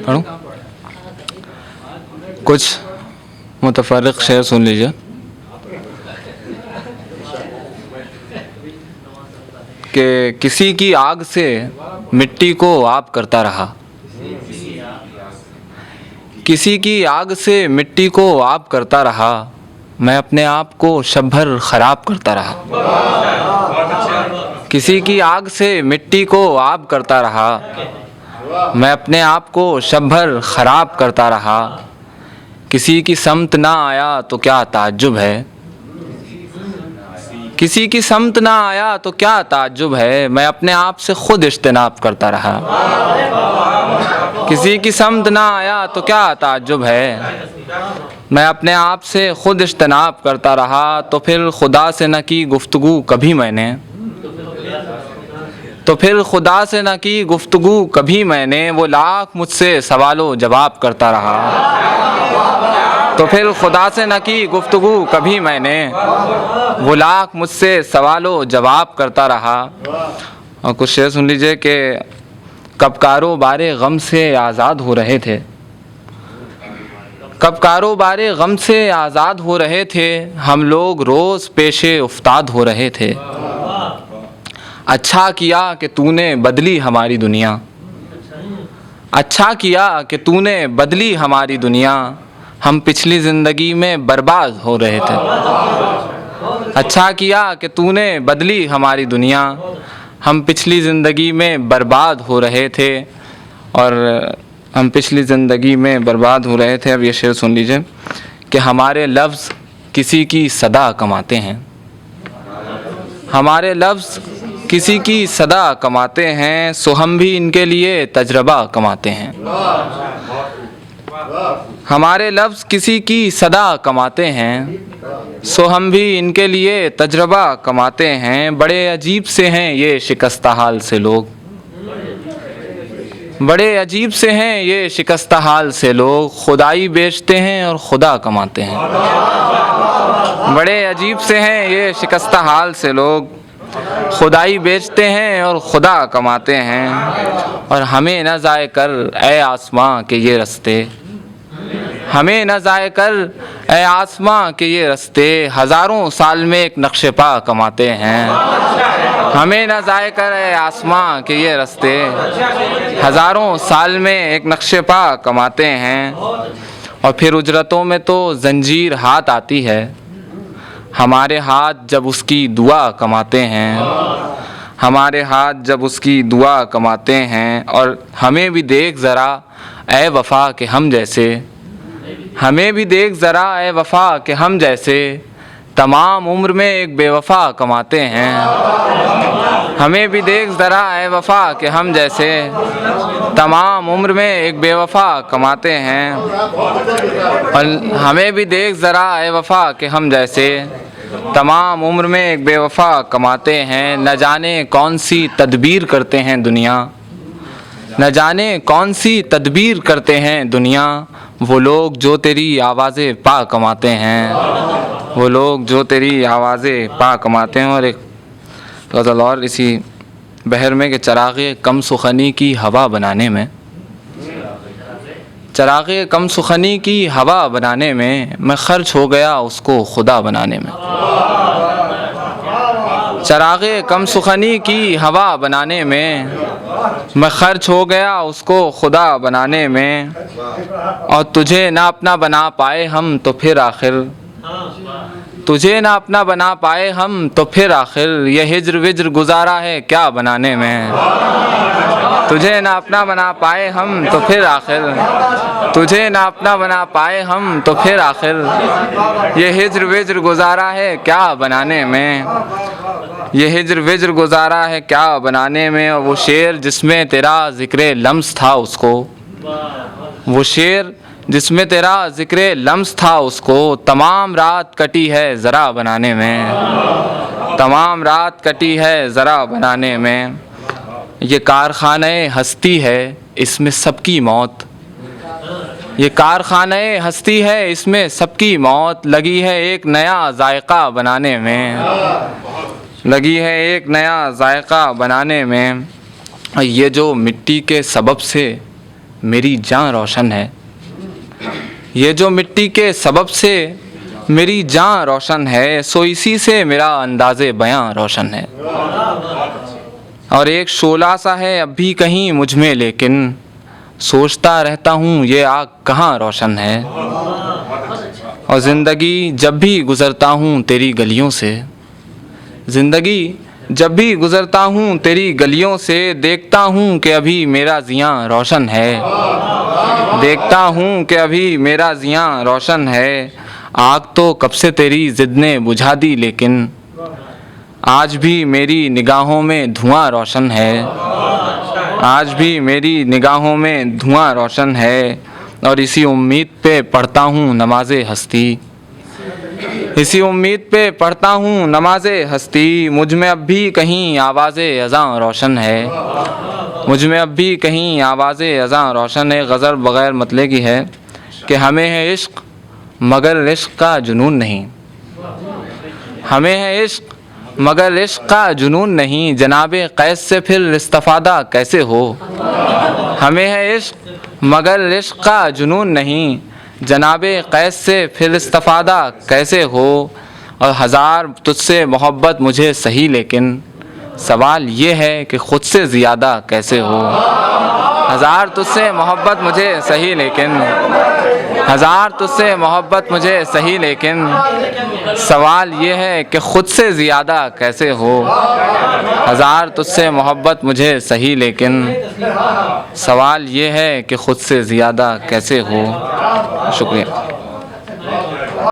पढ़ूं? कुछ मुतफर्रिक शेर सुन लीजिए कि किसी की आग से मिट्टी को आप करता रहा, किसी की आग से मिट्टी को आप करता रहा, मैं अपने आप को शब भर ख़राब करता रहा। किसी की आग से मिट्टी को आप करता रहा, मैं अपने आप को शब भर ख़राब करता रहा। किसी की समत ना आया तो क्या ताज्जुब है, किसी की समत ना आया तो क्या ताज्जुब है, मैं अपने आप से खुद इज्तिनाब करता रहा। किसी की समत ना आया तो क्या ताज्जुब है, मैं अपने आप से खुद इज्तिनाब करता रहा। तो फिर खुदा से न की गुफ्तगू कभी मैंने, तो फिर खुदा से न की गुफ्तगू कभी मैंने, वो लाख मुझसे सवालों जवाब करता रहा। तो फिर खुदा से न की गुफ्तगू कभी मैंने, वो लाख मुझसे सवालों जवाब करता रहा। और कुछ शेर सुन लीजिए कि कब कारोबारे गम से आज़ाद हो रहे थे, कब कारोबारे गम से आज़ाद हो रहे थे, हम लोग रोज़ पेशे उफ्ताद हो रहे थे। अच्छा किया कि तूने बदली हमारी दुनिया, अच्छा किया कि तूने बदली हमारी दुनिया, हम पिछली ज़िंदगी में बर्बाद हो रहे थे। अच्छा किया कि तूने बदली हमारी दुनिया, हम पिछली ज़िंदगी में बर्बाद हो रहे थे, और हम पिछली ज़िंदगी में बर्बाद हो रहे थे। अब ये शेर सुन लीजिए कि हमारे लफ्ज़ किसी की सदा कमाते हैं, हमारे लफ्ज़ किसी की सदा कमाते हैं, सो हम भी इनके लिए तजर्बा कमाते हैं। हमारे लफ्ज़ किसी की सदा कमाते हैं, सो हम भी इनके लिए तजर्बा कमाते हैं। बड़े अजीब से हैं ये शिकस्ता हाल से लोग, बड़े अजीब से हैं ये शिकस्ता हाल से लोग, खुदाई बेचते हैं और खुदा कमाते हैं। बड़े अजीब से हैं ये शिकस्ता हाल से लोग, खुदाई बेचते हैं और खुदा कमाते हैं। और हमें न ज़ाय कर ए आसमां के ये रस्ते, हमें न ज़ाय कर ए आसमां के ये रस्ते, हज़ारों साल में एक नक्शे पा कमाते हैं। हमें न ज़ाय कर ए आसमां के ये रस्ते, हज़ारों साल में एक नक्शे पा कमाते हैं। और फिर उजरतों में तो जंजीर हाथ आती है, हमारे हाथ जब उसकी दुआ कमाते हैं, हमारे हाथ जब उसकी दुआ कमाते हैं। और हमें भी देख ज़रा ए वफ़ा के हम जैसे, हमें भी देख ज़रा ए वफ़ा के हम जैसे, तमाम उम्र में एक बेवफ़ा कमाते हैं। हमें भी देख ज़रा ए वफ़ा के हम जैसे, तमाम उम्र में एक बेवफ़ा कमाते हैं। और हमें भी देख ज़रा ए वफ़ा के हम जैसे, तमाम उम्र में एक बेवफ़ा कमाते हैं। न जाने कौन सी तदबीर करते हैं दुनिया, न जाने कौन सी तदबीर करते हैं दुनिया, वो लोग जो तेरी आवाज़ें पा कमाते हैं, वो लोग जो तेरी आवाज़ें पा कमाते हैं। और एक गज़ल और इसी बहर में कि चराग़े कम सुखनी की हवा बनाने में, चराग़े कम सुखनी की हवा बनाने में, मैं ख़र्च हो गया उसको खुदा बनाने में। चराग़े कम सुखनी की हवा बनाने में, मैं ख़र्च हो गया उसको खुदा बनाने में। और तुझे ना अपना बना पाए हम तो फिर आखिर, तुझे ना अपना बना पाए हम तो फिर आखिर, ये हिज्र विज्र गुजारा है क्या बनाने में। तुझे ना अपना बना पाए हम तो फिर आखिर, तुझे ना अपना बना पाए हम तो फिर आखिर, ये हिज्र विज्र गुजारा है क्या बनाने में, ये हिज्र विज्र गुजारा है क्या बनाने में। और वो शेर जिसमें तेरा ज़िक्र लम्स था उसको, वो शेर जिसमें तेरा ज़िक्र लम्स था उसको, तमाम रात कटी है ज़रा बनाने में, तमाम रात कटी है ज़रा बनाने में। ये कारखाने हस्ती है इसमें सबकी मौत, ये कारखाने हस्ती है इसमें सबकी मौत, लगी है एक नया जायका बनाने में, लगी है एक नया जायका बनाने में। ये जो मिट्टी के सबब से मेरी जान रोशन है। ये जो मिट्टी के सबब से मेरी जान रोशन है, सो इसी से मेरा अंदाज़े बयां रोशन है। और एक शोला सा है अब भी कहीं मुझ में, लेकिन सोचता रहता हूँ ये आग कहाँ रोशन है। और ज़िंदगी जब भी गुज़रता हूँ तेरी गलियों से, ज़िंदगी जब भी गुज़रता हूँ तेरी गलियों से, देखता हूँ कि अभी मेरा ज़ियाँ रोशन है। देखता हूँ कि अभी मेरा ज़ियाँ रोशन है। आग तो कब से तेरी ज़िद ने बुझा दी, लेकिन आज भी मेरी निगाहों में धुआं रोशन है। आज भी मेरी निगाहों में धुआं रोशन है। और इसी उम्मीद पे पढ़ता हूँ नमाज़े हस्ती, इसी उम्मीद पे पढ़ता हूँ नमाज़े हस्ती। मुझ में अब भी कहीं आवाज़े अज़ां रोशन है, मुझ में अब भी कहीं आवाज़े अज़ां रोशन है। गज़ल बग़ैर मतले की है कि हमें है इश्क़ मगर इश्क़ का जुनून नहीं, हमें है इश्क़ मगर इश्क़ का जुनून नहीं। जनाबे कैस से फिर इस्तिफ़ादा कैसे हो, हमें है इश्क़ मगर इश्क़ का जुनून नहीं। जनाबे कैस से फिर इस्तिफ़ादा कैसे हो। और हज़ार तुझसे मोहब्बत मुझे सही, लेकिन सवाल ये है कि ख़ुद से ज़्यादा कैसे हो। हज़ार तुझसे मोहब्बत मुझे सही, लेकिन हज़ार तुझसे मोहब्बत मुझे सही, लेकिन सवाल ये है कि ख़ुद से ज़्यादा कैसे हो। हज़ार तुझसे मोहब्बत मुझे सही, लेकिन सवाल ये है कि ख़ुद से ज़्यादा कैसे हो। शुक्रिया।